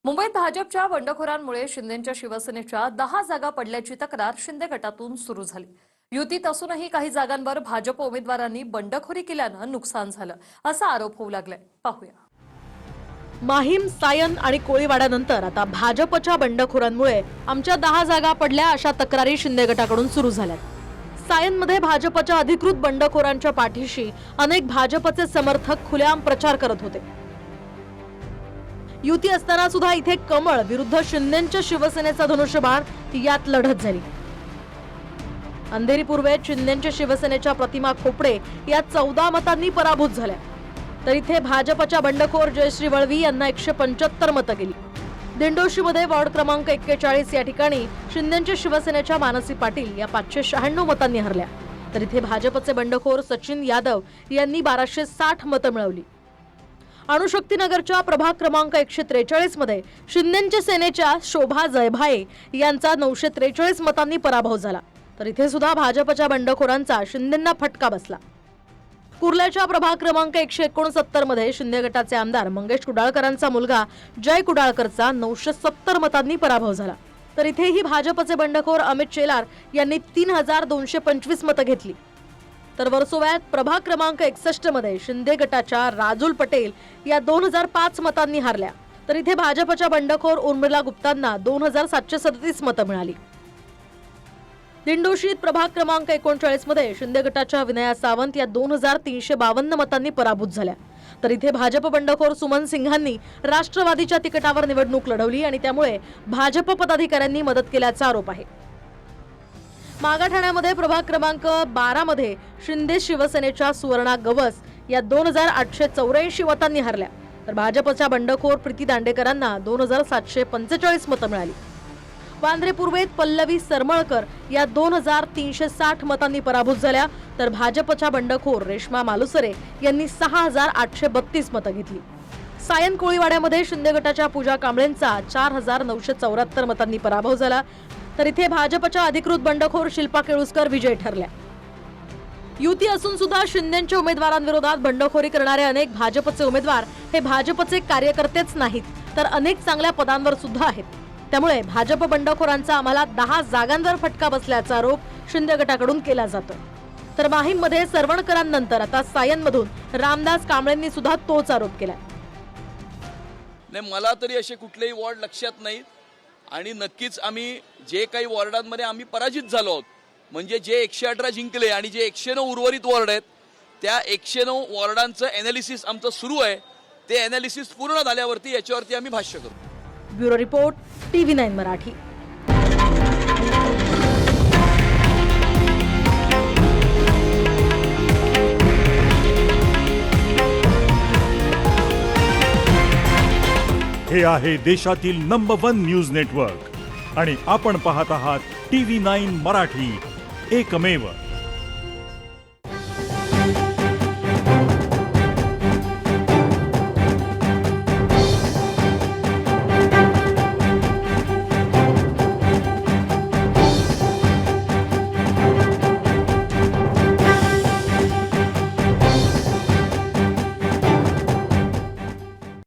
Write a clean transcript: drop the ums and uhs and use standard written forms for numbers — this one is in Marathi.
मुंबईत भाजपच्या बंडखोरांमुळे शिंदेच्या शिवसेनेच्या 10 जागा पडल्याची तक्रार शिंदे गटातून सुरू झाली। युतीत असूनही काही जागांवर भाजप उमेदवारांनी बंडखोरी केल्यानं नुकसान झालं असा आरोप होऊ लागलाय। पाहूया। माहीम, सायन आणि कोळीवाड्यानंतर आता भाजपच्या बंडखोरांमुळे आमच्या 10 जागा पडल्या अशा तक्रारी शिंदे गटाकडून सुरू झाल्यात। सायनमध्ये भाजपच्या अधिकृत बंडखोरांच्या पाठीशी अनेक भाजपचे समर्थक खुलेआम प्रचार करत होते। युती असताना सुद्धा इथे कमळ विरुद्ध शिंदेच्या शिवसेनेचा धनुष्यबाण यात लढत झाली। अंधेरी पूर्वेत शिंदेच्या शिवसेनेच्या प्रतिमा खोपडे या 14 मतांनी पराभूत झाल्या, तर इथे भाजपच्या बंडखोर जयश्री वळवी यांना 175 मतं गेली। दिंडोशीमध्ये वॉर्ड क्रमांक 41 या ठिकाणी शिंदेच्या शिवसेनेच्या मानसी पाटील या 596 मतांनी हरल्या, तर इथे भाजपचे बंडखोर सचिन यादव यांनी 1260 मतं मिळवली। अणुशक्तीनगरच्या प्रभाग क्रमांक 143 मध्ये शिंदेच्या सेनेच्या शोभा जयभाये यांचा 943 मतांनी पराभव झाला, तर इथे सुद्धा भाजपच्या बंडखोरांचा शिंदेंना फटका बसला। कुर्ल्याच्या प्रभाग क्रमांक 169 मध्ये शिंदे गटाचे आमदार मंगेश कुडाळकरांचा मुलगा जय कुडाळकरचा 970 मतांनी पराभव झाला, तर इथेही भाजपचे बंडखोर अमित शेलार यांनी 3225 मतं घेतली। तर वर्सोव्यात प्रभाग क्रमांक 61 मध्ये शिंदे गटाच्या राजुल पटेल या 2005 मतांनी हारल्या, तर इथे भाजपच्या बंडखोर उर्मिला गुप्तांना 2737 मतं मिळाली। दिंडोशीत प्रभाग क्रमांक 39 मध्ये शिंदे गटाच्या विनया सावंत या 2352 मतांनी पराभूत झाल्या, तर इथे भाजप बंडखोर सुमन सिंघांनी राष्ट्रवादीच्या तिकिटावर निवडणूक लढवली आणि त्यामुळे भाजप पदाधिकाऱ्यांनी मदत केल्याचा आरोप आहे। मागाठाण्यामध्ये प्रभाग क्रमांक 12 मध्ये शिंदे शिवसेनेच्या सुवर्णा गवस या 2884 मतांनी हरल्या, तर भाजपच्या बंडखोर प्रीती दांडेकरांना 2745 मतं मिळाली। वांद्रे पूर्वेत पल्लवी सरमळकर या 2360 मतांनी पराभूत झाल्या, तर भाजपच्या बंडखोर रेश्मा मालुसरे यांनी 6832 मतं घेतली। सायन कोळीवाड्यामध्ये शिंदे गटाच्या पूजा कांबळेंचा 4974 मतांनी पराभव झाला, तर इथे भाजपच्या अधिकृत बंडखोर शिल्पा केळुसकर विजयी ठरल्या। युती असून सुद्धा शिंदेच्या उमेदवारांविरोधात बंडखोरी करणारे अनेक भाजपचे उमेदवार हे भाजपचे कार्यकर्तेच नाहीत, तर अनेक चांगल्या पदांवर सुद्धा आहेत। त्यामुळे भाजप बंडखोरांचा आम्हाला 10 जागांवर फटका बसल्याचा आरोप शिंदे गटाकडून केला जातो। तर माहीममध्ये सरवणकरांनंतर आता सायनमधून रामदास कांबळेंनी सुद्धा तोच आरोप केलाय। नाही, मला तरी असे कुठलेही वॉर्ड लक्षात नाहीत आणि नक्कीच आम्ही जे काही वॉर्डांमध्ये आम्ही पराजित झालो आहोत, म्हणजे जे 118 जिंकले आणि जे 109 उर्वरित वॉर्ड आहेत त्या 109 वॉर्डांचं एनालिसिस आमचं सुरू आहे। ते एनालिसिस पूर्ण झाल्यावरती याच्यावरती आम्ही भाष्य करू। Bureau report, TV9 Marathi. हे आहे देशातील नंबर 1 न्यूज नेटवर्क आणि आपण पाहत आहात TV9 मराठी, एकमेव।